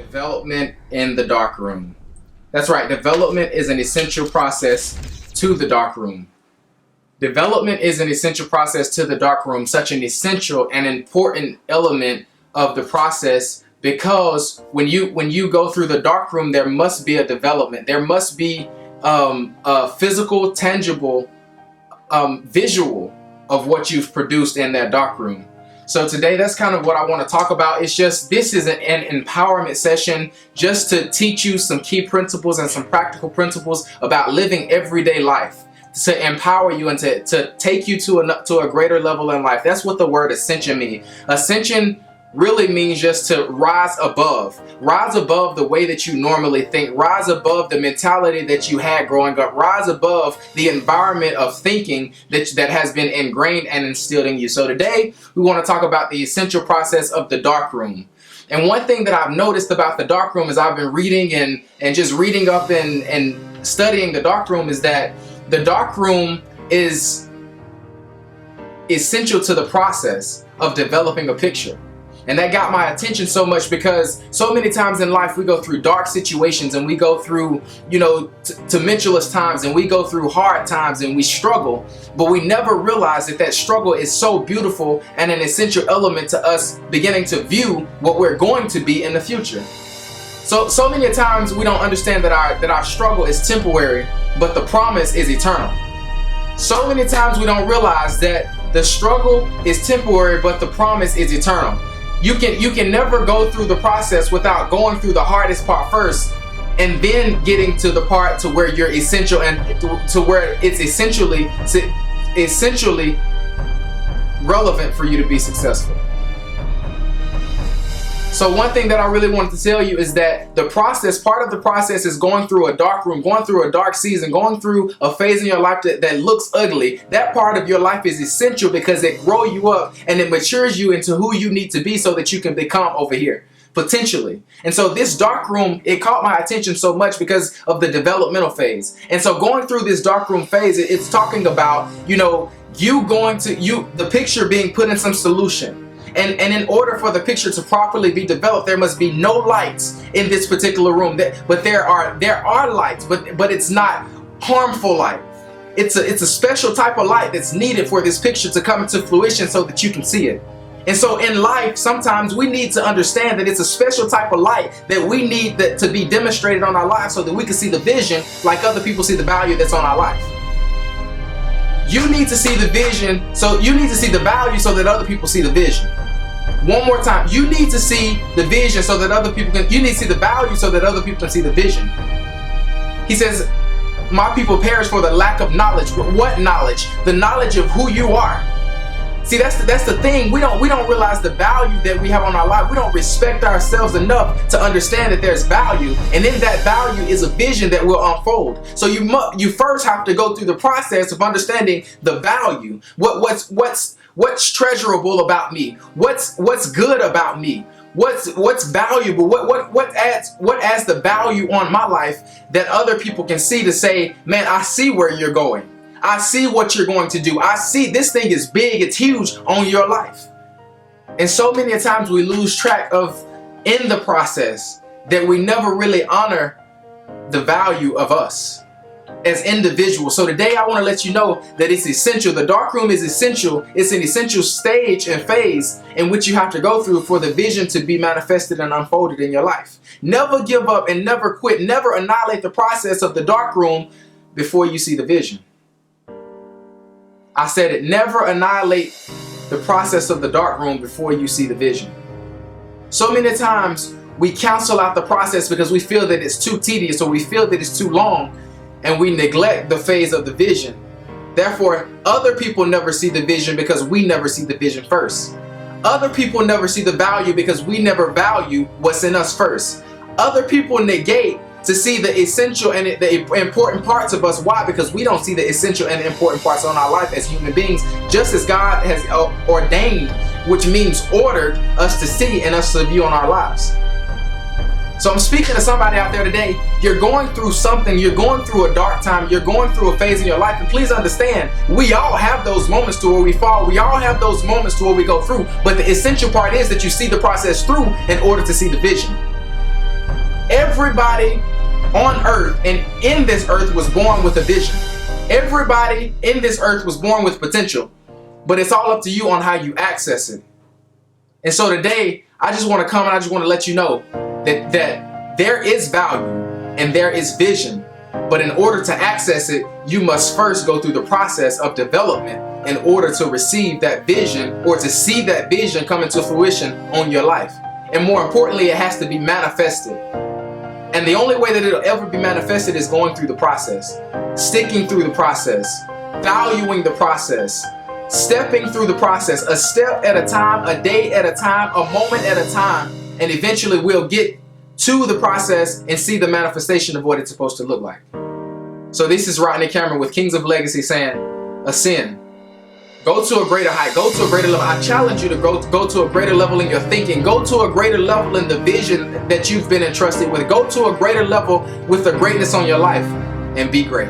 Development in the darkroom. That's right, development is an essential process to the darkroom. Development is an essential process to the darkroom, such an essential and important element of the process, because when you go through the darkroom, there must be a development. There must be a physical, tangible visual of what you've produced in that darkroom. So today, that's kind of what I want to talk about. It's just, this is an empowerment session just to teach you some key principles and some practical principles about living everyday life, to empower you and to take you to a greater level in life. That's what the word ascension means. Ascension really means just to rise above the way that you normally think, rise above the mentality that you had growing up, rise above the environment of thinking that has been ingrained and instilled in you. So today we want to talk about the essential process of the darkroom. And one thing that I've noticed about the darkroom as I've been reading and just reading up and studying the darkroom is that the darkroom is essential to the process of developing a picture. And that got my attention so much because so many times in life we go through dark situations and we go through, tumultuous times and we go through hard times and we struggle, but we never realize that struggle is so beautiful and an essential element to us beginning to view what we're going to be in the future. So many times we don't understand that our struggle is temporary, but the promise is eternal. So many times we don't realize that the struggle is temporary, but the promise is eternal. You can never go through the process without going through the hardest part first, and then getting to the part to where you're essential and to where it's essentially relevant for you to be successful. So one thing that I really wanted to tell you is that part of the process is going through a dark room, going through a dark season, going through a phase in your life that looks ugly. That part of your life is essential because it grows you up and it matures you into who you need to be so that you can become over here, potentially. And so this dark room, it caught my attention so much because of the developmental phase. And so going through this dark room phase, it's talking about, the picture being put in some solution. And in order for the picture to properly be developed, there must be no lights in this particular room. But there are lights, but it's not harmful light. It's a special type of light that's needed for this picture to come into fruition so that you can see it. And so in life, sometimes we need to understand that it's a special type of light that we need to be demonstrated on our lives so that we can see the vision like other people see the value that's on our life. You need to see the vision, so you need to see the value so that other people see the vision. One more time, you need to see the vision so that you need to see the value so that other people can see the vision. He says, my people perish for the lack of knowledge. What knowledge? The knowledge of who you are. See, that's the thing. We don't realize the value that we have on our life. We don't respect ourselves enough to understand that there's value, and in that value is a vision that will unfold. So you first have to go through the process of understanding the value. What's treasurable about me? What's good about me? What's valuable? What adds the value on my life that other people can see to say, man, I see where you're going. I see what you're going to do. I see this thing is big, it's huge on your life. And so many times we lose track of in the process that we never really honor the value of us as individuals. So today I want to let you know that it's essential. The darkroom is essential. It's an essential stage and phase in which you have to go through for the vision to be manifested and unfolded in your life. Never give up and never quit. Never annihilate the process of the darkroom before you see the vision. I said it, never annihilate the process of the darkroom before you see the vision. So many times we cancel out the process because we feel that it's too tedious or we feel that it's too long, and we neglect the phase of the vision. Therefore, other people never see the vision because we never see the vision first. Other people never see the value because we never value what's in us first. Other people negate to see the essential and the important parts of us. Why? Because we don't see the essential and important parts on our life as human beings, just as God has ordained, which means ordered us to see and us to view on our lives. So I'm speaking to somebody out there today. You're going through something. You're going through a dark time. You're going through a phase in your life. And please understand, we all have those moments to where we fall. We all have those moments to where we go through. But the essential part is that you see the process through in order to see the vision. Everybody on earth and in this earth was born with a vision. Everybody in this earth was born with potential, but it's all up to you on how you access it. And so today, I just want to come and I just want to let you know that there is value and there is vision, but in order to access it, you must first go through the process of development in order to receive that vision or to see that vision come into fruition on your life. And more importantly, it has to be manifested. And the only way that it'll ever be manifested is going through the process, sticking through the process, valuing the process, stepping through the process, a step at a time, a day at a time, a moment at a time, and eventually we'll get to the process and see the manifestation of what it's supposed to look like. So this is Rodney Cameron with Kings of Legacy saying, ascend. Go to a greater height. Go to a greater level. I challenge you to go to a greater level in your thinking. Go to a greater level in the vision that you've been entrusted with. Go to a greater level with the greatness on your life and be great.